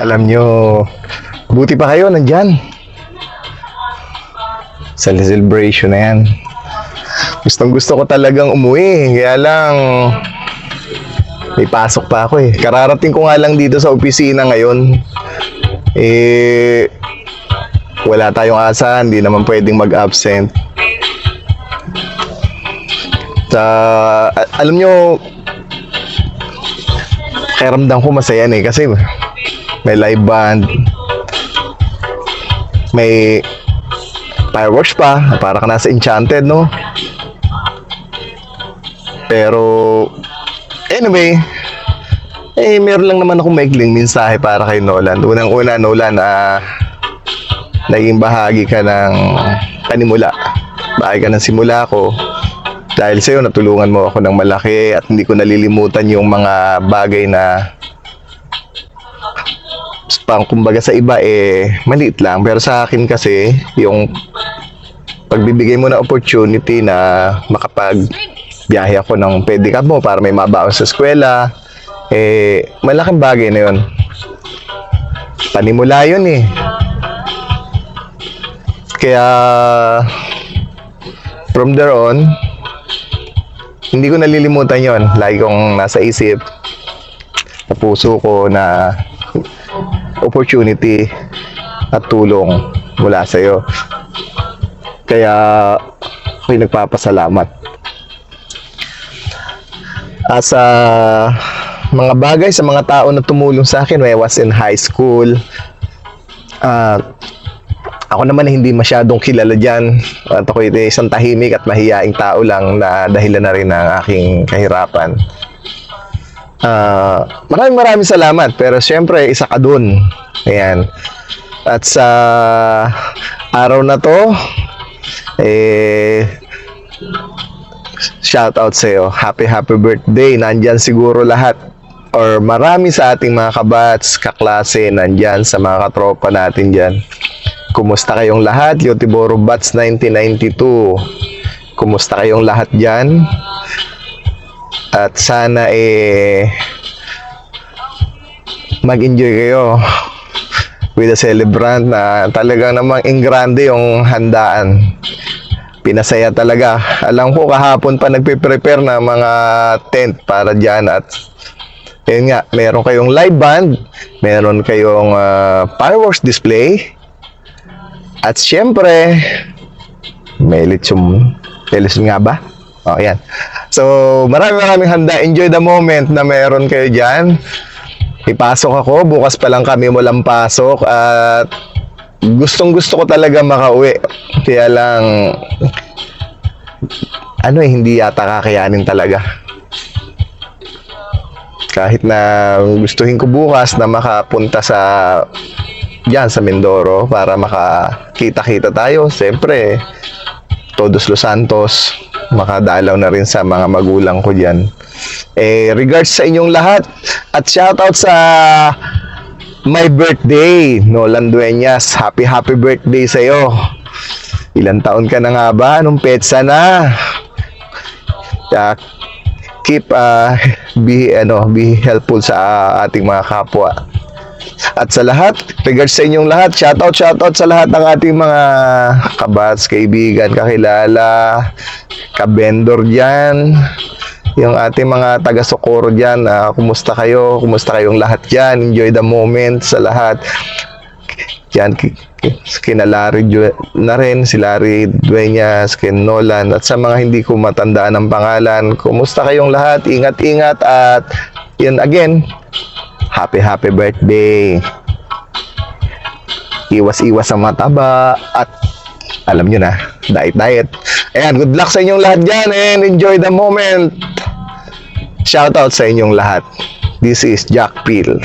Alam nyo, buti pa kayo nandyan sa celebration na yan. Gustong gusto ko talagang umuwi, kaya lang may pasok pa ako eh. Kararating ko nga lang dito sa opisina ngayon. Wala tayong asahan, hindi naman pwedeng mag-absent. Alam nyo, pakiramdam ko masaya eh kasi may live band, may fireworks pa, para ka nasa Enchanted, no? Pero anyway, meron lang naman akong maikling mensahe para kay Nolan. Unang-una, Nolan, naging bahagi ka ng panimula. Bahagi ka ng simula ko. Dahil sa'yo, natulungan mo ako ng malaki at hindi ko nalilimutan yung mga bagay na kumbaga sa iba maliit lang. Pero sa akin kasi, yung pagbibigay mo na opportunity na makapagbiyahe ako ng pedicab mo para may mabaon sa eskwela, malaking bagay na yun. Panimula yun eh. Kaya, from there on, hindi ko nalilimutan yon. Lagi kong nasa isip, sa puso ko na opportunity at tulong mula sa iyo. Kaya ako'y nagpapasalamat. Sa mga bagay, sa mga tao na tumulong sa akin when I was in high school, ako naman hindi masyadong kilala dyan. At ako'y isang tahimik at mahiyaing tao lang na dahilan na rin ng aking kahirapan. Maraming salamat. Pero syempre, isa ka dun. Ayan. At sa araw na to, shout out sa'yo. Happy birthday. Nandyan siguro lahat. Or marami sa ating mga kabats, kaklase, nandyan sa mga katropa natin dyan. Kumusta kayong lahat? Yotiboro Bats 1992. Kumusta kayong lahat dyan? At sana mag-enjoy kayo with the celebrant na talagang namang ingrande yung handaan. Pinasaya talaga. Alam ko kahapon pa nagpe-prepare na mga tent para dyan at yun nga, meron kayong live band, meron kayong fireworks display, at syempre, may lechon nga ba? O, yan. So, maraming handa. Enjoy the moment na meron kayo dyan. Ipasok ako. Bukas pa lang kami walang pasok. At gustong-gusto ko talaga makauwi. Kaya lang, hindi yata kakayanin talaga. Kahit na gustuhin ko bukas na makapunta diyan sa Mindoro para makakita-kita tayo. Siyempre, Todos Los Santos, makadalaw na rin sa mga magulang ko diyan. Regards sa inyong lahat at shoutout sa my birthday, Nolan Dueñas. Happy birthday sa iyo. Ilang taon ka na nga ba? Anong petsa na? Keep be helpful sa ating mga kapwa. At sa lahat, regards sa inyong lahat, shoutout sa lahat ng ating mga kabats, kaibigan, kakilala, kabendor dyan, yung ating mga taga-Socorro dyan, kumusta kayo? Kumusta kayong lahat dyan? Enjoy the moment sa lahat. Dyan, kina Larry na rin, si Larry Dueñas, kin Nolan, at sa mga hindi ko matandaan ng pangalan, kumusta kayong lahat? Ingat at yun again, happy birthday. Iwas sa mataba at alam nyo na, diet. Ayan, good luck sa inyong lahat dyan and enjoy the moment. Shoutout sa inyong lahat. This is Jack Peel.